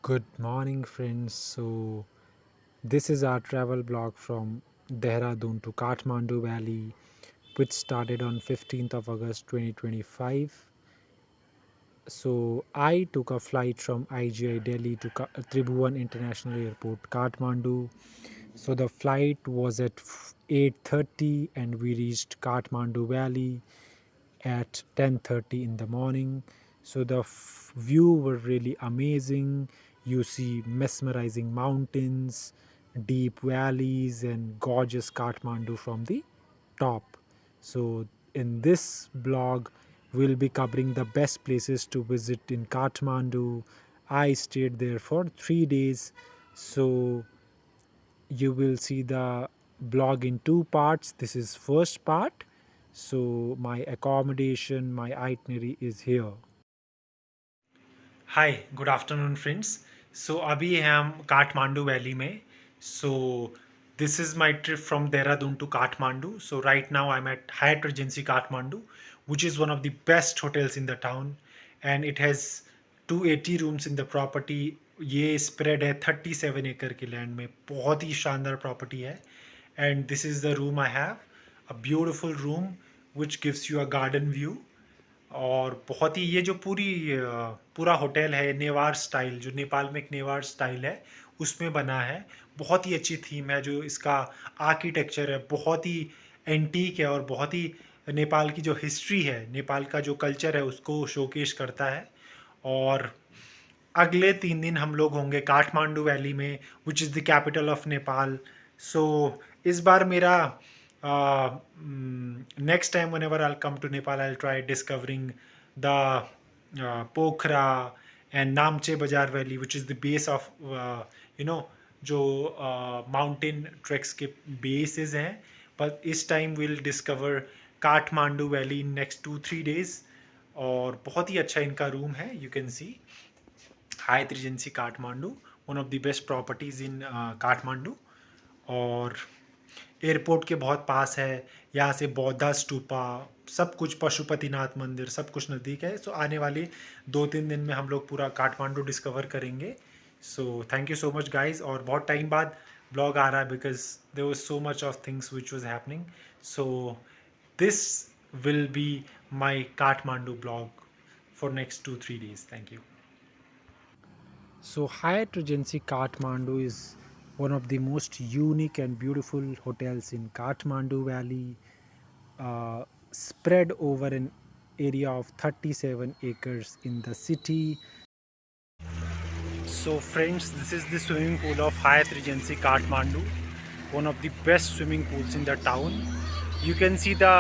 Good morning, friends. This is our travel blog from Dehradun to Kathmandu Valley, which started on 15th of August 2025. I took a flight from IGI Delhi to Tribhuvan International Airport, Kathmandu. The flight was at 8:30 and we reached Kathmandu Valley at 10:30 in the morning. The view were really amazing. You see mesmerizing mountains, deep valleys, and gorgeous Kathmandu from the top. So in this blog, we'll be covering the best places to visit in Kathmandu. I stayed there for 3 days. So you will see the blog in two parts. This is first part. So my accommodation, my itinerary is here. Hi good afternoon friends. अभी हैं हम Kathmandu valley में। So this is my trip from Dehradun to Kathmandu. Right now I am at Hyatt regency Kathmandu, which is one of the best hotels in the town, and it has 280 rooms in the property। ये spread है 37 एकड़ के land में, बहुत ही शानदार property है। And this is the room I have, a beautiful room which gives you a garden view. और बहुत ही ये जो पूरा होटल है नेवार स्टाइल, जो नेपाल में एक नेवार स्टाइल है उसमें बना है। बहुत ही अच्छी थीम है, जो इसका आर्किटेक्चर है बहुत ही एंटीक है और बहुत ही नेपाल की जो हिस्ट्री है, नेपाल का जो कल्चर है उसको शोकेश करता है। और अगले 3 दिन हम लोग होंगे काठमांडू वैली में, which is the capital of Nepal. So इस बार मेरा next time whenever I'll come to Nepal, I'll try discovering the Pokhara and Namche Bazaar valley, which is the base of you know जो माउंटेन ट्रैक्स के बेसिस हैं। पर इस time will discover Kathmandu valley in next 2-3 days। और बहुत ही अच्छा इनका रूम है, you can see Hyatt Regency Kathmandu, one of the best properties इन काठमांडू। और एयरपोर्ट के बहुत पास है, यहाँ से बौद्धा स्तूपा, सब कुछ पशुपतिनाथ मंदिर, सब कुछ नज़दीक है। आने वाले 2-3 दिन में हम लोग पूरा काठमांडू डिस्कवर करेंगे। Thank you so much guys. और बहुत टाइम बाद ब्लॉग आ रहा है because there was so much of things which was happening. So this will be my Kathmandu blog for next 2-3 days। Thank you. Hyatt Regency Kathmandu is one of the most unique and beautiful hotels in Kathmandu Valley, spread over an area of 37 acres in the city. So friends, this is the swimming pool of Hyatt Regency Kathmandu, one of the best swimming pools in the town. You can see the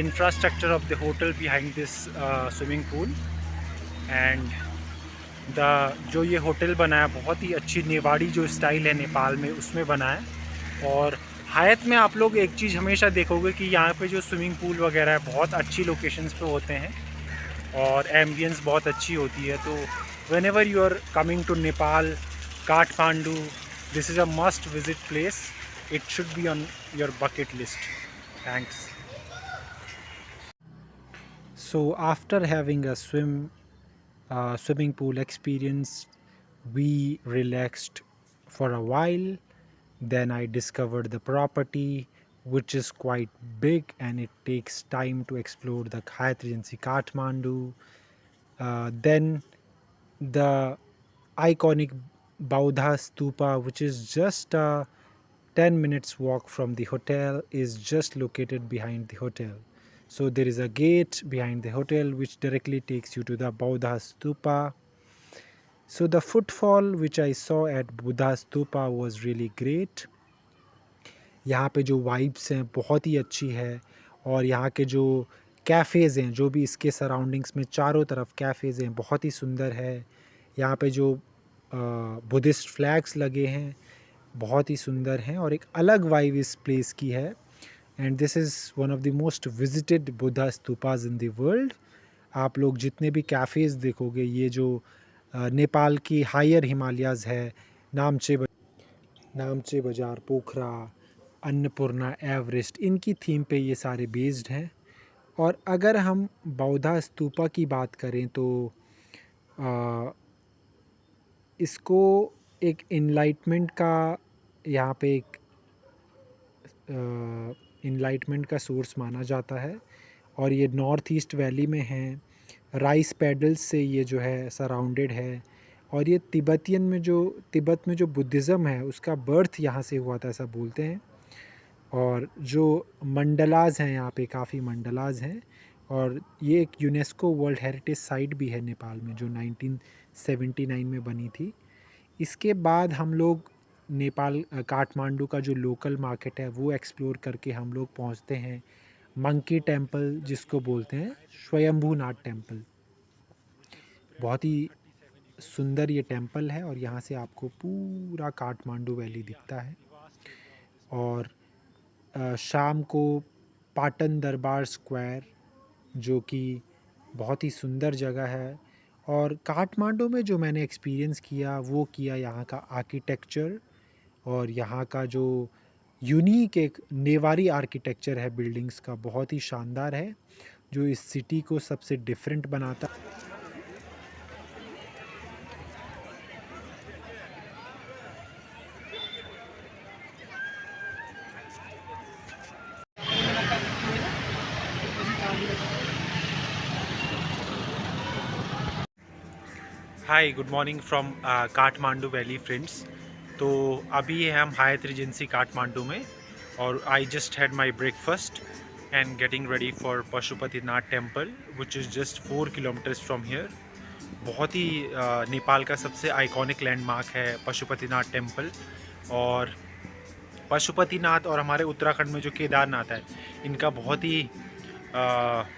infrastructure of the hotel behind this swimming pool, and जो ये hotel बना है बहुत ही अच्छी नेवाड़ी जो style है नेपाल में उसमें बना है। और हायत में आप लोग एक चीज़ हमेशा देखोगे कि यहाँ पे जो स्विमिंग पूल वगैरह है बहुत अच्छी लोकेशंस पे होते हैं और एम्बियंस बहुत अच्छी होती है। तो whenever you are coming to Nepal, Kathmandu, this is a must visit place. It should be on your bucket list. Thanks. After having a swimming pool experience, we relaxed for a while. Then I discovered the property, which is quite big and it takes time to explore the Hyatt Regency Kathmandu. Then the iconic Baudha Stupa, which is just a 10 minutes walk from the hotel, is just located behind the hotel. So there is a gate behind the hotel which directly takes you to the Baudha Stupa. So the footfall which I saw at Buddha Stupa was really great. यहाँ पे जो vibes हैं बहुत ही अच्छी है। और यहाँ के जो कैफ़ेज़ हैं, जो भी इसके सराउंडिंग्स में चारों तरफ कैफ़ेज़ हैं, बहुत ही सुंदर है। यहाँ पे जो बुद्धिस्ट फ्लैग्स लगे हैं बहुत ही सुंदर हैं और एक अलग वाइब इस प्लेस की है। And this is one of the most visited Buddha stupas in the world. आप लोग जितने भी कैफ़ेज़ देखोगे, ये जो नेपाल की हायर हिमालयाज़ है, नामचे नामचे बाज़ार, पोखरा, अन्नपूर्णा, एवरेस्ट, इनकी थीम पे ये सारे बेस्ड हैं। और अगर हम बौद्धा स्तूपा की बात करें तो इसको एक इनलाइटमेंट का यहाँ पे एक इनलाइटमेंट का सोर्स माना जाता है और ये नॉर्थ ईस्ट वैली में है। राइस पैडल्स से ये जो है सराउंडेड है और ये तिब्बत में जो बुद्धिज़्म है उसका बर्थ यहाँ से हुआ था ऐसा बोलते हैं। और जो मंडलाज़ हैं यहाँ पे काफ़ी मंडलाज़ हैं और ये एक यूनेस्को वर्ल्ड हेरिटेज साइट भी है नेपाल में जो 1979 में बनी थी। इसके बाद हम लोग काठमांडू का जो लोकल मार्केट है वो एक्सप्लोर करके हम लोग पहुँचते हैं मंकी टेम्पल जिसको बोलते हैं स्वयंभूनाथ टेम्पल। बहुत ही सुंदर ये टेम्पल है और यहाँ से आपको पूरा काठमांडू वैली दिखता है। और शाम को पाटन दरबार स्क्वायर जो कि बहुत ही सुंदर जगह है। और काठमांडू में जो मैंने एक्सपीरियंस किया वो किया यहाँ का आर्किटेक्चर और यहाँ का जो यूनिक एक नेवारी आर्किटेक्चर है बिल्डिंग्स का बहुत ही शानदार है जो इस सिटी को सबसे डिफरेंट बनाता है। Hi good morning from Kathmandu valley friends. तो अभी है हम हायत रिजेंसी काठमांडू में और I just had my breakfast and getting ready for Pashupatinath temple which is just 4 kilometres from here. बहुत ही नेपाल का सबसे आइकॉनिक लैंडमार्क है पशुपतिनाथ टेम्पल। और पशुपतिनाथ और हमारे उत्तराखंड में जो केदारनाथ है इनका बहुत ही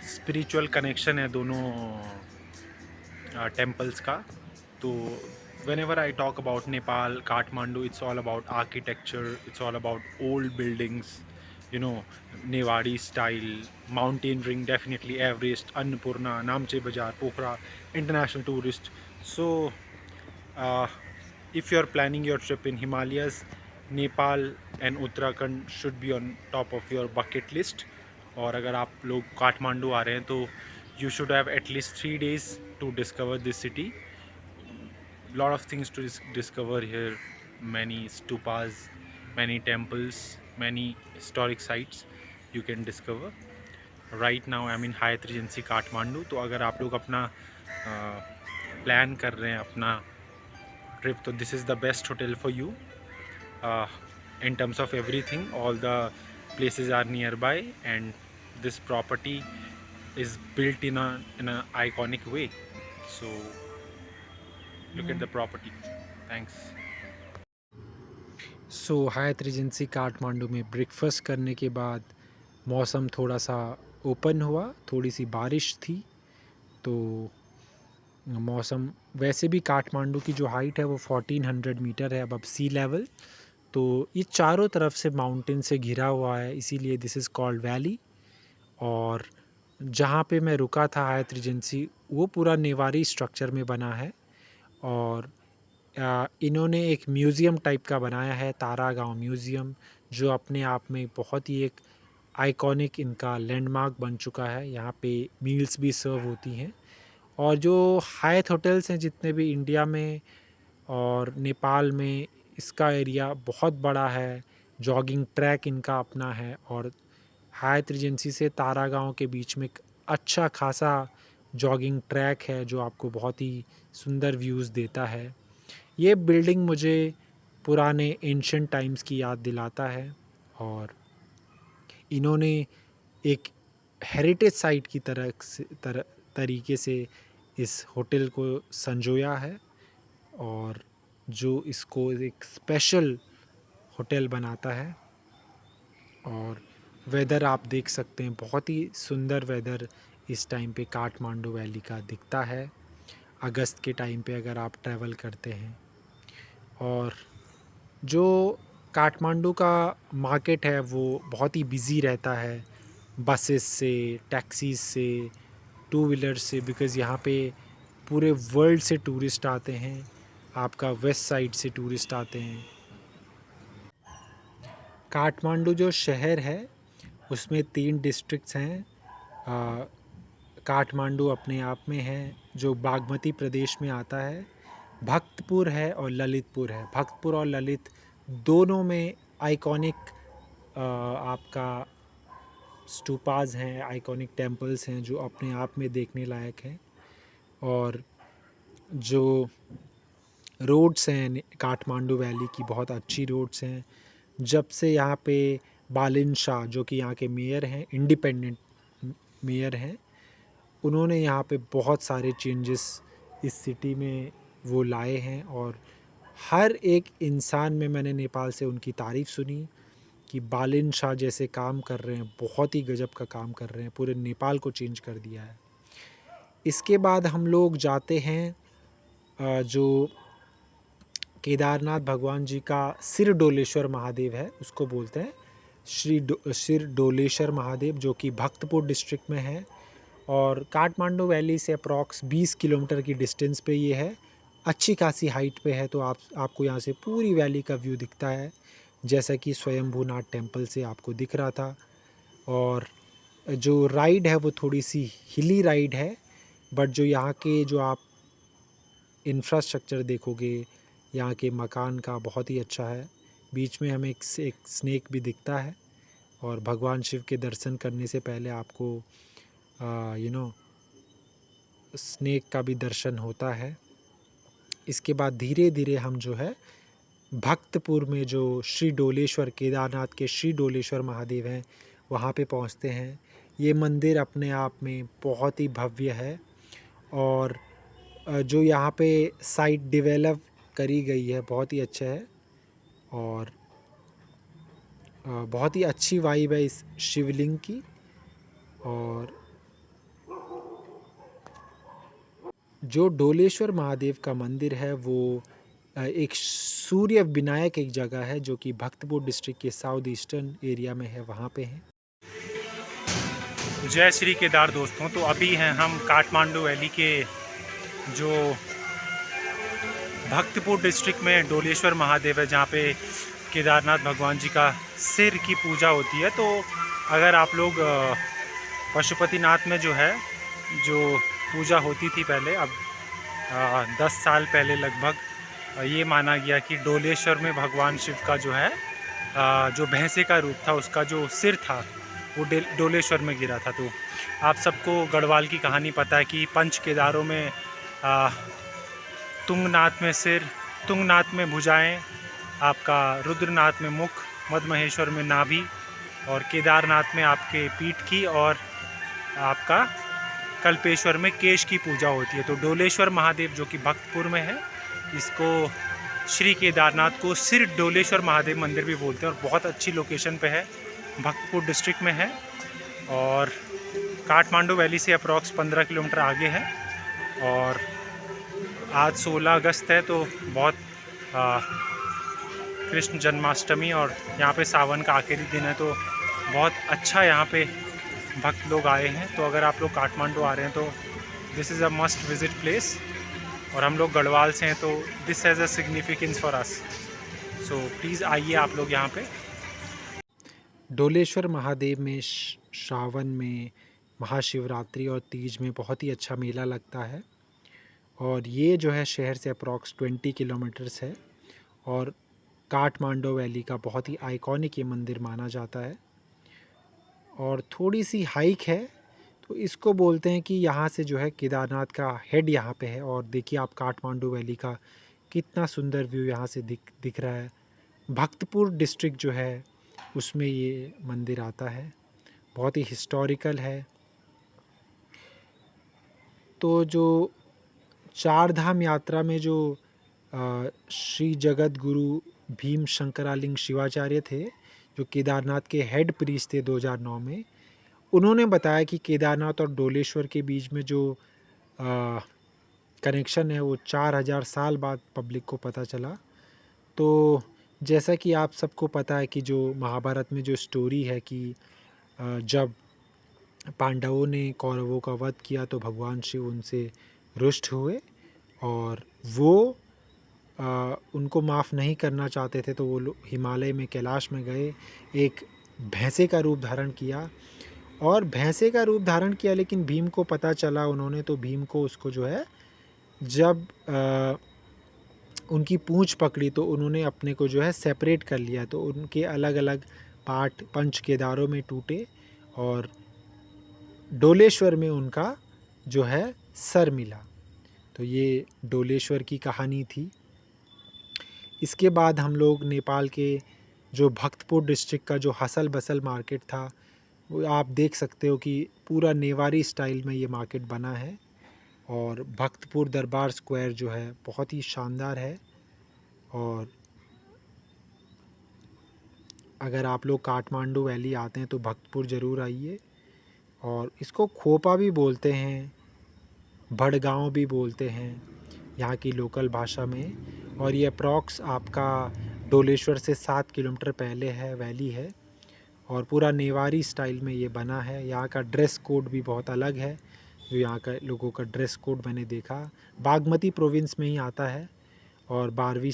स्पिरिचुअल कनेक्शन है दोनों टेम्पल्स का। तो whenever I talk about Nepal, Kathmandu, it's all about architecture, it's all about old buildings, you know, Newari style, mountaineering, definitely Everest, Annapurna, Namche Bazaar, Pokhara, international tourist. So, uh, if you're planning your trip in Himalayas, Nepal and Uttarakhand should be on top of your bucket list. और अगर आप लोग काठमांडू आ रहे हैं तो you should have at least 3 days to discover this city. Lot of things to discover here, many stupas, many temples, many historic sites you can discover. Right now I'm in Hyatt Regency Kathmandu. तो अगर आप लोग अपना plan कर रहे हैं अपना trip तो this is the best hotel for you in terms of everything. All the places are nearby and this property is built in a iconic way. So look at the property. Thanks. So Hyatt Regency Kathmandu में breakfast करने के बाद मौसम थोड़ा सा open हुआ, थोड़ी सी बारिश थी। तो मौसम वैसे भी काठमांडू की जो हाइट है वो 1400 मीटर है अब सी लेवल। तो ये चारों तरफ से माउंटेन से घिरा हुआ है इसीलिए दिस इज़ कॉल्ड वैली। और जहाँ पे मैं रुका था हायत रिजेंसी वो पूरा नेवारी स्ट्रक्चर में बना है। और इन्होंने एक म्यूज़ियम टाइप का बनाया है तारा गाँव म्यूज़ियम जो अपने आप में बहुत ही एक आइकॉनिक इनका लैंडमार्क बन चुका है। यहाँ पे मील्स भी सर्व होती हैं और जो हायत होटल्स हैं जितने भी इंडिया में और नेपाल में इसका एरिया बहुत बड़ा है। जॉगिंग ट्रैक इनका अपना है और हायत रिजेंसी से तारा गाँव के बीच में एक अच्छा खासा जॉगिंग ट्रैक है जो आपको बहुत ही सुंदर व्यूज़ देता है। ये बिल्डिंग मुझे पुराने एंशिएंट टाइम्स की याद दिलाता है और इन्होंने एक हेरिटेज साइट की तरीके से इस होटल को संजोया है और जो इसको एक स्पेशल होटल बनाता है। और वेदर आप देख सकते हैं बहुत ही सुंदर वेदर इस टाइम पे काठमांडू वैली का दिखता है अगस्त के टाइम पे अगर आप ट्रैवल करते हैं। और जो काठमांडू का मार्केट है वो बहुत ही बिज़ी रहता है बसेस से, टैक्सीज़ से, टू व्हीलर्स से बिकॉज़ यहाँ पे पूरे वर्ल्ड से टूरिस्ट आते हैं। आपका वेस्ट साइड से टूरिस्ट आते हैं। काठमांडू जो शहर है उसमें 3 डिस्ट्रिक्ट्स हैं। काठमांडू अपने आप में है जो बागमती प्रदेश में आता है। भक्तपुर है और ललितपुर है। भक्तपुर और ललित दोनों में आइकॉनिक आपका स्टूपाज हैं, आइकॉनिक टेम्पल्स हैं जो अपने आप में देखने लायक हैं। और जो रोड्स हैं काठमांडू वैली की, बहुत अच्छी रोड्स हैं। जब से यहाँ पे बालिन शाह जो कि यहाँ के मेयर हैं, इंडिपेंडेंट मेयर हैं, उन्होंने यहाँ पे बहुत सारे चेंजेस इस सिटी में वो लाए हैं। और हर एक इंसान में मैंने नेपाल से उनकी तारीफ़ सुनी कि बालिन शाह जैसे काम कर रहे हैं, बहुत ही गजब का काम कर रहे हैं, पूरे नेपाल को चेंज कर दिया है। इसके बाद हम लोग जाते हैं जो केदारनाथ भगवान जी का सिर डोलेश्वर महादेव है, उसको बोलते हैं सिर डोलेश्वर महादेव, जो कि भक्तपुर डिस्ट्रिक्ट में है। और काठमांडू वैली से अप्रॉक्स 20 किलोमीटर की डिस्टेंस पे ये है। अच्छी खासी हाइट पे है, तो आपको यहाँ से पूरी वैली का व्यू दिखता है, जैसा कि स्वयंभूनाथ टेम्पल से आपको दिख रहा था। और जो राइड है वो थोड़ी सी हिली राइड है, बट जो यहाँ के जो आप इंफ्रास्ट्रक्चर देखोगे यहाँ के मकान का, बहुत ही अच्छा है। बीच में हमें एक स्नेक भी दिखता है। और भगवान शिव के दर्शन करने से पहले आपको स्नेक का भी दर्शन होता है। इसके बाद धीरे धीरे हम जो है भक्तपुर में जो श्री डोलेश्वर, केदारनाथ के श्री डोलेश्वर महादेव हैं, वहाँ पे पहुँचते हैं। ये मंदिर अपने आप में बहुत ही भव्य है। और जो यहाँ पे साइट डेवलप करी गई है, बहुत ही अच्छा है। और बहुत ही अच्छी वाइब है इस शिवलिंग की। और जो डोलेश्वर महादेव का मंदिर है वो एक सूर्य विनायक एक जगह है जो कि भक्तपुर डिस्ट्रिक्ट के साउथ ईस्टर्न एरिया में है, वहाँ पे है। जय श्री केदार दोस्तों। तो अभी हैं हम काठमांडू वैली के जो भक्तपुर डिस्ट्रिक्ट में डोलेश्वर महादेव है, जहाँ पे केदारनाथ भगवान जी का सिर की पूजा होती है। तो अगर आप लोग पशुपतिनाथ में जो है जो पूजा होती थी पहले, अब 10 साल पहले लगभग ये माना गया कि डोलेश्वर में भगवान शिव का जो है जो भैंसे का रूप था, उसका जो सिर था वो डोलेश्वर में गिरा था। तो आप सबको गढ़वाल की कहानी पता है कि पंच केदारों में तुंगनाथ में सिर, तुंगनाथ में भुजाएं, आपका रुद्रनाथ में मुख, मदमहेश्वर में नाभि, और केदारनाथ में आपके पीठ की, और आपका कल्पेश्वर में केश की पूजा होती है। तो डोलेश्वर महादेव जो कि भक्तपुर में है, इसको श्री केदारनाथ को सिर डोलेश्वर महादेव मंदिर भी बोलते हैं। और बहुत अच्छी लोकेशन पे है, भक्तपुर डिस्ट्रिक्ट में है, और काठमांडू वैली से अप्रॉक्स 15 किलोमीटर आगे है। और आज 16 अगस्त है, तो बहुत कृष्ण जन्माष्टमी और यहाँ पे सावन का आखिरी दिन है, तो बहुत अच्छा यहाँ पे भक्त लोग आए हैं। तो अगर आप लोग काठमांडू आ रहे हैं तो this is a must visit place. और हम लोग गढ़वाल से हैं, तो this has a significance for us. So please आइए आप लोग यहाँ पे। डोलेश्वर महादेव में श्रावण में महाशिवरात्रि और तीज में बहुत ही अच्छा मेला लगता है। और ये जो है शहर से अप्रॉक्स 20 किलोमीटर्स है। और काठमांडू वैली का बहुत ही आइकॉनिक ये मंदिर माना जाता है। और थोड़ी सी हाइक है, तो इसको बोलते हैं कि यहाँ से जो है केदारनाथ का हेड यहाँ पे है। और देखिए आप काठमांडू वैली का कितना सुंदर व्यू यहाँ से दिख रहा है। भक्तपुर डिस्ट्रिक्ट जो है उसमें ये मंदिर आता है, बहुत ही हिस्टोरिकल है। तो जो चार धाम यात्रा में जो श्री जगत गुरु भीम शंकरालिंग शिवाचार्य थे, जो केदारनाथ के हेड प्रीस्ट थे 2009 में, उन्होंने बताया कि केदारनाथ और डोलेश्वर के बीच में जो कनेक्शन है वो 4000 साल बाद पब्लिक को पता चला। तो जैसा कि आप सबको पता है कि जो महाभारत में जो स्टोरी है कि जब पांडवों ने कौरवों का वध किया तो भगवान शिव उनसे रुष्ट हुए, और वो उनको माफ़ नहीं करना चाहते थे। तो वो हिमालय में कैलाश में गए, एक भैंसे का रूप धारण किया, और भैंसे का रूप धारण किया, लेकिन भीम को पता चला उन्होंने, तो भीम को उसको जो है जब उनकी पूंछ पकड़ी तो उन्होंने अपने को जो है सेपरेट कर लिया, तो उनके अलग अलग पार्ट पंच केदारों में टूटे और डोलेश्वर में उनका जो है सर मिला। तो ये डोलेश्वर की कहानी थी। इसके बाद हम लोग नेपाल के जो भक्तपुर डिस्ट्रिक्ट का जो हसल बसल मार्केट था, वो आप देख सकते हो कि पूरा नेवारी स्टाइल में ये मार्केट बना है। और भक्तपुर दरबार स्क्वायर जो है बहुत ही शानदार है। और अगर आप लोग काठमांडू वैली आते हैं तो भक्तपुर ज़रूर आइए। और इसको खोपा भी बोलते हैं, भड़गांव भी बोलते हैं यहाँ की लोकल भाषा में। और ये अप्रॉक्स आपका डोलेश्वर से 7 किलोमीटर पहले है, वैली है। और पूरा नेवारी स्टाइल में ये बना है। यहाँ का ड्रेस कोड भी बहुत अलग है, जो यहाँ का लोगों का ड्रेस कोड मैंने देखा। बागमती प्रोविंस में ही आता है। और 12वीं।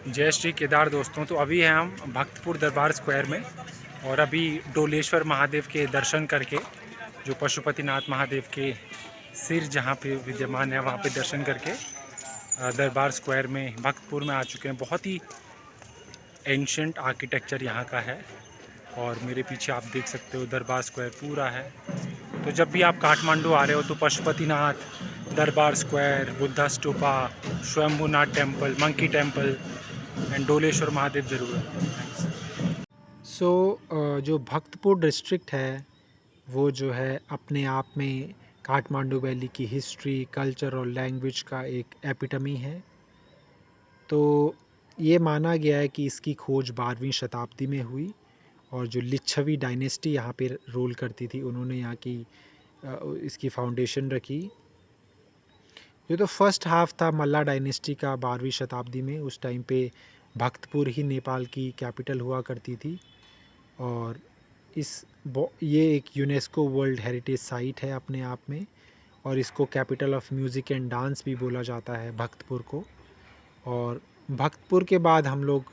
जय श्री केदार दोस्तों, तो अभी हैं हम भक्तपुर दरबार स्क्वायर में और अभी डोलेश्वर महादेव के दर्शन करके, जो पशुपतिनाथ महादेव के सिर जहाँ पे विद्यमान है वहाँ पे दर्शन करके दरबार स्क्वायर में भक्तपुर में आ चुके हैं। बहुत ही एंशंट आर्किटेक्चर यहाँ का है। और मेरे पीछे आप देख सकते हो दरबार स्क्वायर पूरा है। तो जब भी आप काठमांडू आ रहे हो तो पशुपतिनाथ, दरबार square, Buddha stupa, Swayambhunath temple, monkey temple and Doleshwar Mahadev ज़रूर है। सो जो भक्तपुर डिस्ट्रिक्ट है वो जो है अपने आप में काठमांडू वैली की हिस्ट्री, कल्चर और लैंग्वेज का एक एपिटमी है। तो ये माना गया है कि इसकी खोज 12वीं शताब्दी में हुई और जो लिच्छवी डायनेस्टी यहाँ पे रूल करती थी उन्होंने यहाँ की इसकी फाउंडेशन रखी। ये तो फर्स्ट हाफ था मल्ला डायनेस्टी का 12वीं शताब्दी में। उस टाइम पे भक्तपुर ही नेपाल की कैपिटल हुआ करती थी। और ये एक यूनेस्को वर्ल्ड हेरिटेज साइट है अपने आप में। और इसको capital of music and dance भी बोला जाता है भक्तपुर को। और भक्तपुर के बाद हम लोग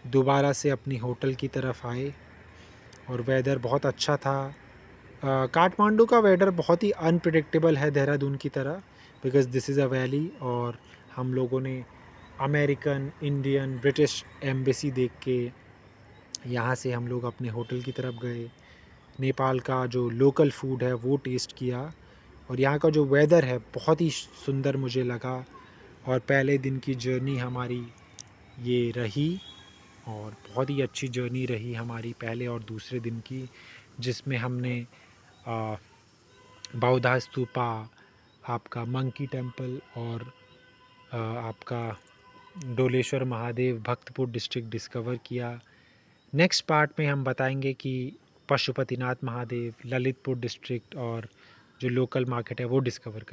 दोबारा से अपनी होटल की तरफ आए और वेदर बहुत अच्छा था। काठमांडू का वेदर बहुत ही अनप्रिडिक्टेबल है देहरादून की तरह, because this is a valley. और हम लोगों ने अमेरिकन, इंडियन, ब्रिटिश एम्बेसी देख के यहाँ से हम लोग अपने होटल की तरफ गए। नेपाल का जो लोकल फूड है वो टेस्ट किया। और यहाँ का जो वेदर है बहुत ही सुंदर मुझे लगा। और पहले दिन की जर्नी हमारी ये रही और बहुत ही अच्छी जर्नी रही हमारी पहले और दूसरे दिन की, जिसमें हमने बौद्धा स्तूपा, आपका मंकी टेम्पल और आपका डोलेश्वर महादेव भक्तपुर डिस्ट्रिक्ट डिस्कवर किया। नेक्स्ट पार्ट में हम बताएंगे कि पशुपतिनाथ महादेव, ललितपुर डिस्ट्रिक्ट और जो लोकल मार्केट है वो डिस्कवर करें।